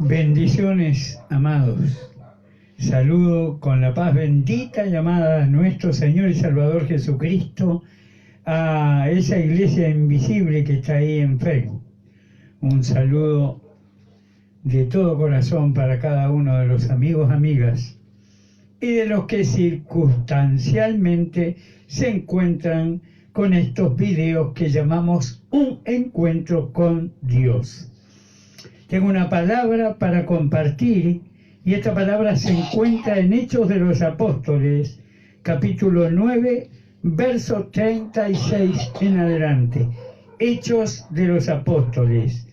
Bendiciones, amados. Saludo con la paz bendita llamada a nuestro Señor y Salvador Jesucristo a esa iglesia invisible que está ahí en Facebook. Un saludo de todo corazón para cada uno de los amigos, amigas y de los que circunstancialmente se encuentran con estos videos que llamamos un encuentro con Dios. Tengo una palabra para compartir y esta palabra se encuentra en Hechos de los Apóstoles, capítulo 9, verso 36 en adelante. Hechos de los Apóstoles,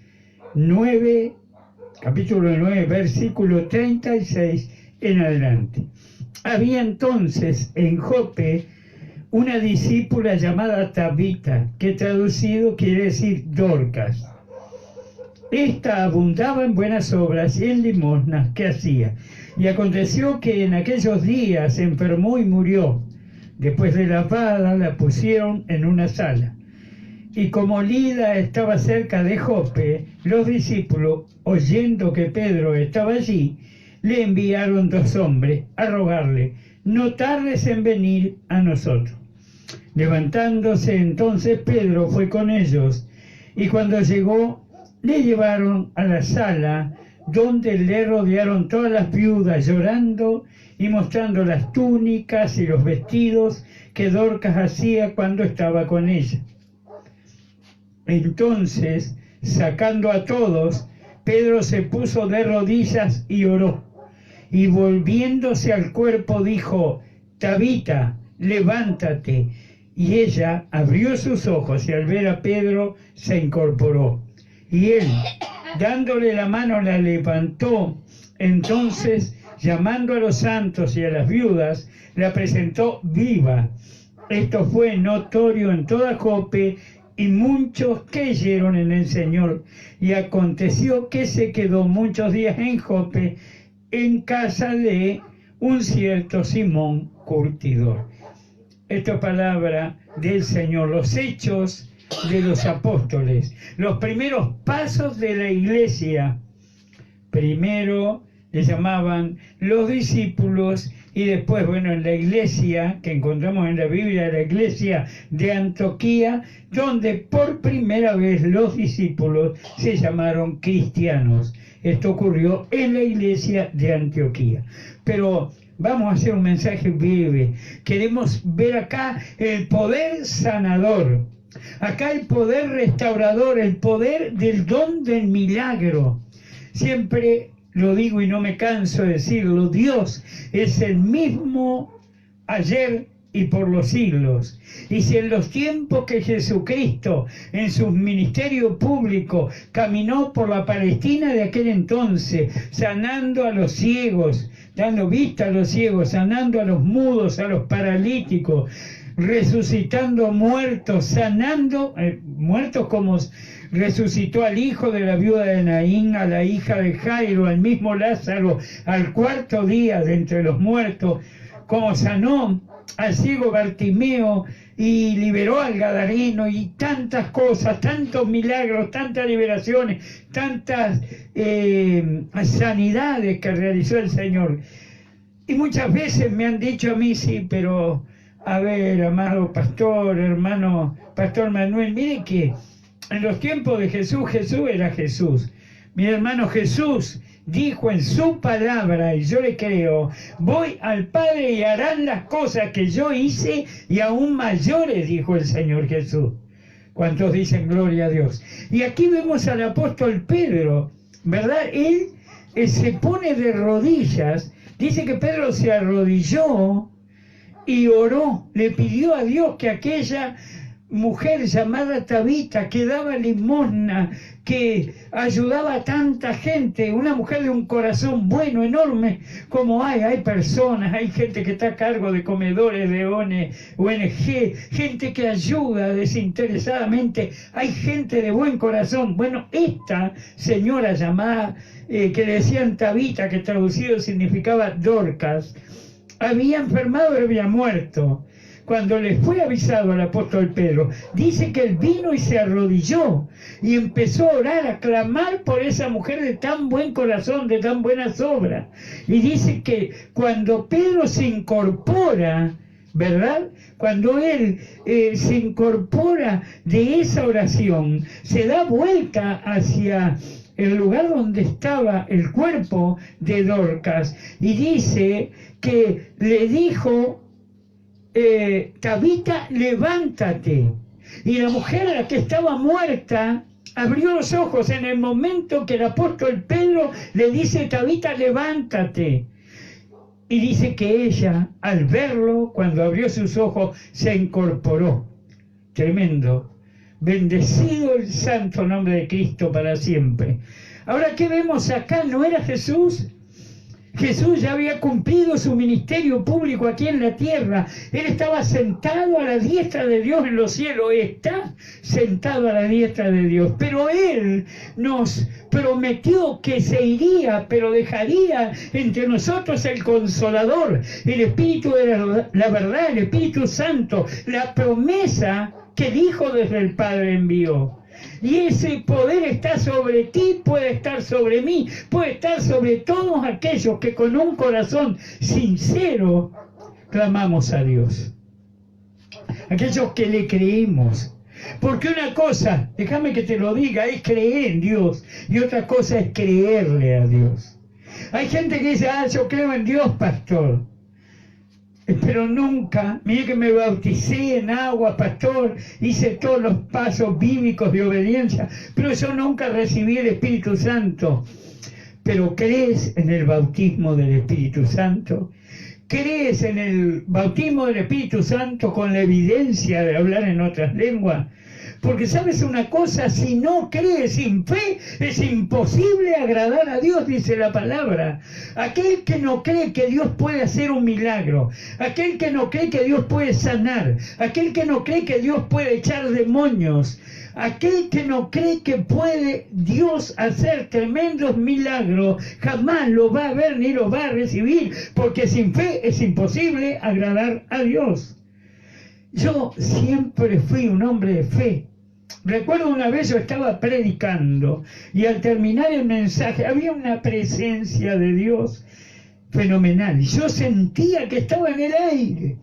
capítulo 9, versículo 36 en adelante. Había entonces en Jope una discípula llamada Tabita, que traducido quiere decir Dorcas. Esta abundaba en buenas obras y en limosnas que hacía. Y aconteció que en aquellos días se enfermó y murió. Después de lavada la pusieron en una sala. Y como Lida estaba cerca de Jope, los discípulos, oyendo que Pedro estaba allí, le enviaron 2 hombres a rogarle: no tardes en venir a nosotros. Levantándose entonces Pedro fue con ellos, y cuando llegó, le llevaron a la sala, donde le rodearon todas las viudas llorando y mostrando las túnicas y los vestidos que Dorcas hacía cuando estaba con ella. Entonces, sacando a todos, Pedro se puso de rodillas y oró, y volviéndose al cuerpo dijo: Tabita, levántate. Y ella abrió sus ojos y al ver a Pedro se incorporó. Y él, dándole la mano, la levantó. Entonces, llamando a los santos y a las viudas, la presentó viva. Esto fue notorio en toda Jope, y muchos creyeron en el Señor. Y aconteció que se quedó muchos días en Jope, en casa de un cierto Simón curtidor. Esta es palabra del Señor. Los Hechos de los Apóstoles, los primeros pasos de la iglesia. Primero le llamaban los discípulos, y después, en la iglesia que encontramos en la Biblia, la iglesia de Antioquía, donde por primera vez los discípulos se llamaron cristianos. Esto ocurrió en la iglesia de Antioquía. Pero vamos a hacer un mensaje breve. Queremos ver acá el poder sanador, acá el poder restaurador, el poder del don del milagro. Siempre lo digo y no me canso de decirlo: Dios es el mismo ayer y por los siglos. Y si en los tiempos que Jesucristo en su ministerio público caminó por la Palestina de aquel entonces, sanando a los ciegos, dando vista a los ciegos, sanando a los mudos, a los paralíticos, resucitando muertos, sanando muertos, como resucitó al hijo de la viuda de Naín, a la hija de Jairo, al mismo Lázaro, al 4º día de entre los muertos, como sanó al ciego Bartimeo y liberó al gadareno, y tantas cosas, tantos milagros, tantas liberaciones, tantas sanidades que realizó el Señor. Y muchas veces me han dicho a mí: sí, pero a ver, amado pastor, hermano Pastor Manuel, mire que en los tiempos de Jesús, Jesús era Jesús. Mi hermano, Jesús dijo en su palabra, y yo le creo: voy al Padre y harán las cosas que yo hice y aún mayores, dijo el Señor Jesús. ¿Cuántos dicen gloria a Dios? Y aquí vemos al apóstol Pedro, ¿verdad? Él se pone de rodillas. Dice que Pedro se arrodilló y oró, le pidió a Dios que aquella mujer llamada Tabita, que daba limosna, que ayudaba a tanta gente, una mujer de un corazón bueno, enorme, como hay personas, hay gente que está a cargo de comedores de ONG, gente que ayuda desinteresadamente, hay gente de buen corazón. Bueno, esta señora llamada, que le decían Tabita, que traducido significaba Dorcas, había enfermado y había muerto. cuando le fue avisado al apóstol Pedro, dice que él vino y se arrodilló y empezó a orar, a clamar por esa mujer de tan buen corazón, de tan buenas obras. Y dice que cuando Pedro se incorpora, ¿verdad? Cuando él se incorpora de esa oración, se da vuelta hacia el lugar donde estaba el cuerpo de Dorcas y dice que le dijo, Tabita, levántate. Y la mujer, la que estaba muerta, abrió los ojos en el momento que el apóstol Pedro le dice, Tabita, levántate. Y dice que ella, al verlo, cuando abrió sus ojos, se incorporó. Tremendo. Bendecido el santo nombre de Cristo para siempre. Ahora, ¿qué vemos acá? ¿No era Jesús? Jesús ya había cumplido su ministerio público aquí en la tierra. Él estaba sentado a la diestra de Dios en los cielos. Está sentado a la diestra de Dios. Pero Él nos prometió que se iría, pero dejaría entre nosotros el Consolador, el Espíritu de la verdad, el Espíritu Santo, la promesa que el Hijo desde el Padre envió. Y ese poder está sobre ti, puede estar sobre mí, puede estar sobre todos aquellos que con un corazón sincero clamamos a Dios. Aquellos que le creemos. Porque una cosa, déjame que te lo diga, es creer en Dios y otra cosa es creerle a Dios. Hay gente que dice, yo creo en Dios, pastor. Pero nunca, mire que me bauticé en agua, pastor, hice todos los pasos bíblicos de obediencia, pero yo nunca recibí el Espíritu Santo. Pero ¿crees en el bautismo del Espíritu Santo? ¿Crees en el bautismo del Espíritu Santo con la evidencia de hablar en otras lenguas? Porque sabes una cosa, si no crees sin fe, es imposible agradar a Dios, dice la palabra. Aquel que no cree que Dios puede hacer un milagro, aquel que no cree que Dios puede sanar, aquel que no cree que Dios puede echar demonios, aquel que no cree que puede Dios hacer tremendos milagros, jamás lo va a ver ni lo va a recibir, porque sin fe es imposible agradar a Dios. Yo siempre fui un hombre de fe. Recuerdo una vez yo estaba predicando y al terminar el mensaje había una presencia de Dios fenomenal. Yo sentía que estaba en el aire.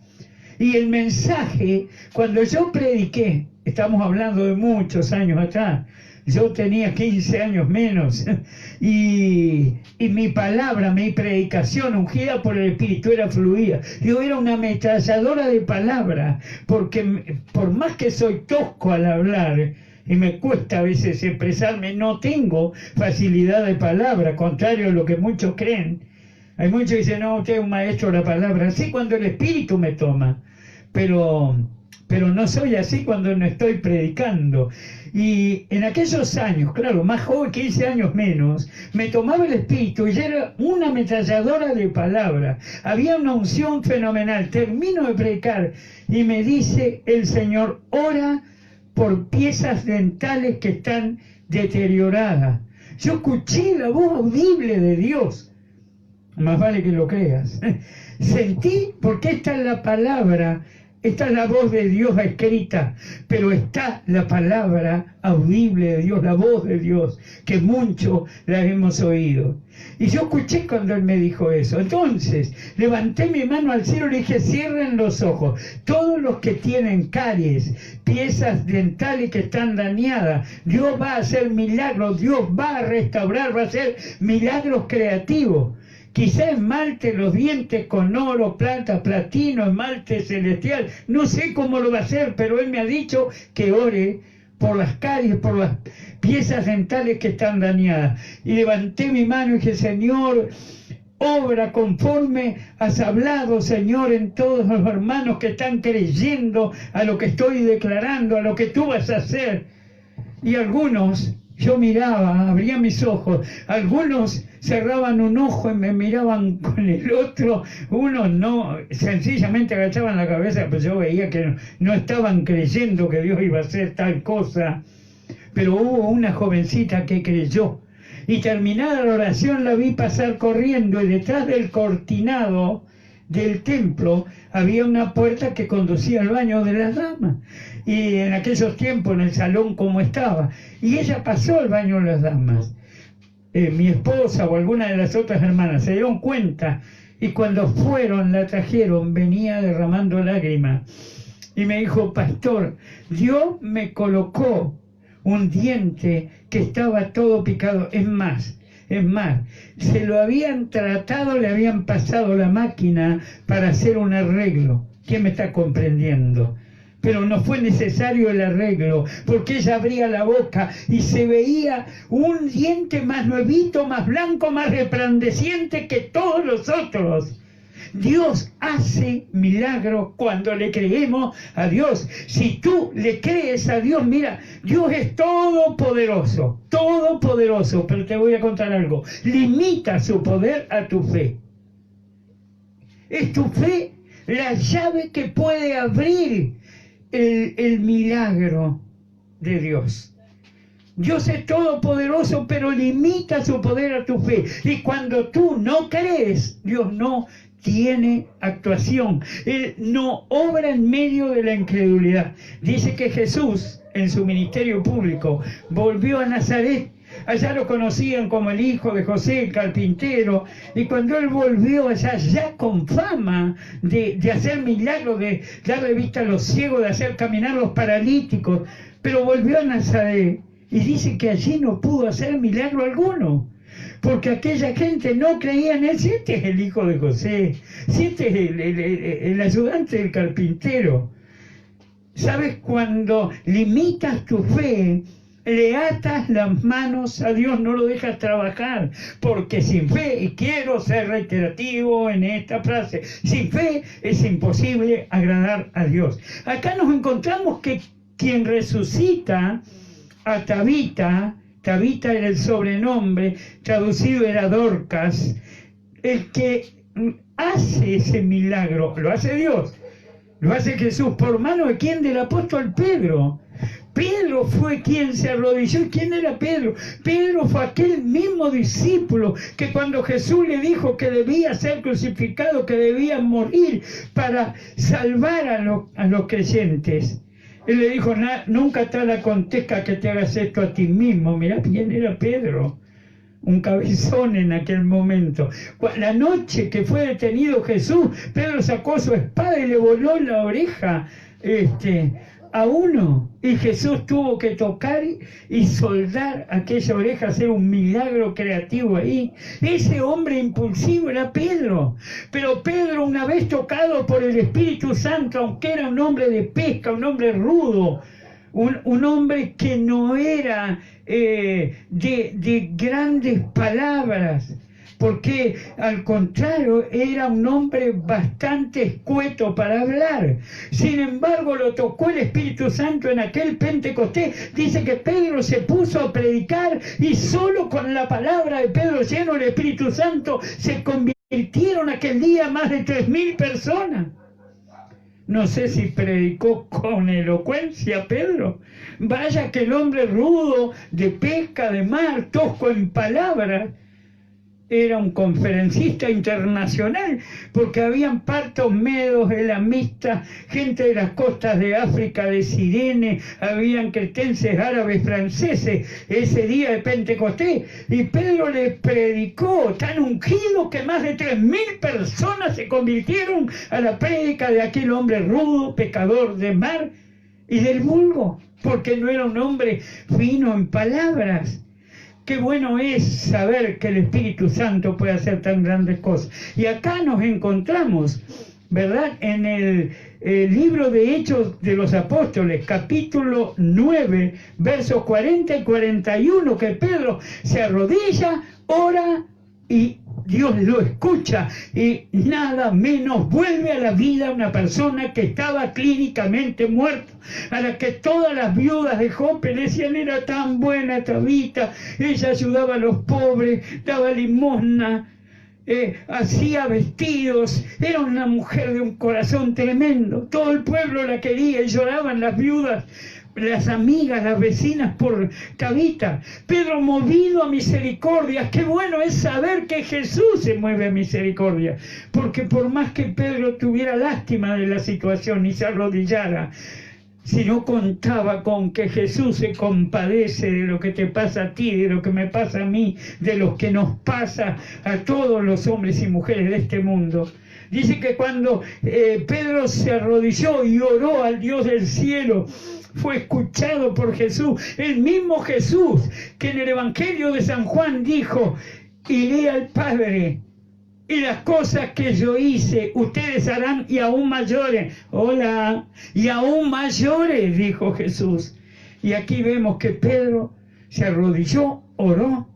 Y el mensaje, cuando yo prediqué, estamos hablando de muchos años atrás, yo tenía 15 años menos, y mi palabra, mi predicación ungida por el Espíritu era fluida. Yo era una ametralladora de palabra, porque por más que soy tosco al hablar, y me cuesta a veces expresarme, no tengo facilidad de palabra, contrario a lo que muchos creen. Hay muchos que dicen, no, usted es un maestro de la palabra, así cuando el Espíritu me toma, pero no soy así cuando no estoy predicando. Y en aquellos años, claro, más joven, 15 años menos, me tomaba el Espíritu y era una ametralladora de palabra. Había una unción fenomenal. Termino de predicar y me dice el Señor, ora por piezas dentales que están deterioradas. Yo escuché la voz audible de Dios. Más vale que lo creas. Sentí, porque esta es la palabra, esta es la voz de Dios escrita, pero está la palabra audible de Dios, la voz de Dios, que mucho la hemos oído. Y yo escuché cuando Él me dijo eso. Entonces, levanté mi mano al cielo y le dije, cierren los ojos. Todos los que tienen caries, piezas dentales que están dañadas, Dios va a hacer milagros, Dios va a restaurar, va a hacer milagros creativos. Quizá esmalte los dientes con oro, plata, platino, esmalte celestial. No sé cómo lo va a hacer, pero Él me ha dicho que ore por las caries, por las piezas dentales que están dañadas. Y levanté mi mano y dije, Señor, obra conforme has hablado, Señor, en todos los hermanos que están creyendo a lo que estoy declarando, a lo que tú vas a hacer. Y algunos, yo miraba, abría mis ojos, algunos cerraban un ojo y me miraban con el otro, unos no, sencillamente agachaban la cabeza, pero yo veía que no estaban creyendo que Dios iba a hacer tal cosa. Pero hubo una jovencita que creyó, y terminada la oración la vi pasar corriendo, y detrás del cortinado del templo había una puerta que conducía al baño de las damas. Y en aquellos tiempos, en el salón como estaba. Y ella pasó al baño de las damas. Mi esposa o alguna de las otras hermanas se dieron cuenta. Y cuando fueron, la trajeron, venía derramando lágrimas. Y me dijo, pastor, Dios me colocó un diente que estaba todo picado. Es más, se lo habían tratado, le habían pasado la máquina para hacer un arreglo. ¿Quién me está comprendiendo? Pero no fue necesario el arreglo, porque ella abría la boca y se veía un diente más nuevito, más blanco, más resplandeciente que todos los otros. Dios hace milagros cuando le creemos a Dios. Si tú le crees a Dios, mira, Dios es todopoderoso, pero te voy a contar algo. Limita su poder a tu fe. Es tu fe la llave que puede abrir el milagro de Dios. Dios es todopoderoso, pero limita su poder a tu fe. Y cuando tú no crees, Dios no tiene actuación. Él no obra en medio de la incredulidad. Dice que Jesús, en su ministerio público, volvió a Nazaret. Allá lo conocían como el hijo de José, el carpintero, y cuando él volvió allá, ya con fama de hacer milagros, de darle vista a los ciegos, de hacer caminar a los paralíticos, pero volvió a Nazaret, y dice que allí no pudo hacer milagro alguno, porque aquella gente no creía en él. Si este es el hijo de José, si este es el ayudante del carpintero. ¿Sabes? Cuando limitas tu fe, le atas las manos a Dios, no lo dejas trabajar, porque sin fe, y quiero ser reiterativo en esta frase, sin fe es imposible agradar a Dios. Acá nos encontramos que quien resucita a Tabita era el sobrenombre, traducido era Dorcas, el que hace ese milagro, lo hace Dios, lo hace Jesús, por mano de quién, del apóstol Pedro. Pedro fue quien se arrodilló. ¿Y quién era Pedro? Pedro fue aquel mismo discípulo que cuando Jesús le dijo que debía ser crucificado, que debía morir para salvar a los creyentes, él le dijo, nunca tal acontezca que te hagas esto a ti mismo. Mirá quién era Pedro, un cabezón en aquel momento. La noche que fue detenido Jesús, Pedro sacó su espada y le voló la oreja a uno, y Jesús tuvo que tocar y soldar aquella oreja, hacer un milagro creativo ahí. Ese hombre impulsivo era Pedro, pero Pedro, una vez tocado por el Espíritu Santo, aunque era un hombre de pesca, un hombre rudo, un hombre que no era de grandes palabras, porque al contrario era un hombre bastante escueto para hablar. Sin embargo, lo tocó el Espíritu Santo en aquel Pentecostés. Dice que Pedro se puso a predicar y solo con la palabra de Pedro lleno del Espíritu Santo se convirtieron aquel día más de 3.000 personas. No sé si predicó con elocuencia Pedro. Vaya que el hombre rudo, de pesca, de mar, tosco en palabras, era un conferencista internacional, porque habían partos, medos, elamistas, gente de las costas de África, de Cirene, habían cretenses, árabes, franceses, ese día de Pentecostés, y Pedro les predicó tan ungido que más de 3.000 personas se convirtieron a la prédica de aquel hombre rudo, pecador de mar y del vulgo, porque no era un hombre fino en palabras. Qué bueno es saber que el Espíritu Santo puede hacer tan grandes cosas. Y acá nos encontramos, ¿verdad?, en el libro de Hechos de los Apóstoles, capítulo 9, versos 40 y 41, que Pedro se arrodilla, ora y Dios lo escucha, y nada menos vuelve a la vida una persona que estaba clínicamente muerta, a la que todas las viudas de Jope le decían, era tan buena Tabita, ella ayudaba a los pobres, daba limosna, hacía vestidos, era una mujer de un corazón tremendo, todo el pueblo la quería y lloraban las viudas las amigas, las vecinas por Tabita. Pedro movido a misericordia. Qué bueno es saber que Jesús se mueve a misericordia, porque por más que Pedro tuviera lástima de la situación y se arrodillara, si no contaba con que Jesús se compadece de lo que te pasa a ti, de lo que me pasa a mí, de lo que nos pasa a todos los hombres y mujeres de este mundo. Dice que cuando Pedro se arrodilló y oró al Dios del cielo, fue escuchado por Jesús, el mismo Jesús que en el Evangelio de San Juan dijo: iré al Padre, y las cosas que yo hice, ustedes harán, y aún mayores. Hola, y aún mayores, dijo Jesús. Y aquí vemos que Pedro se arrodilló, oró,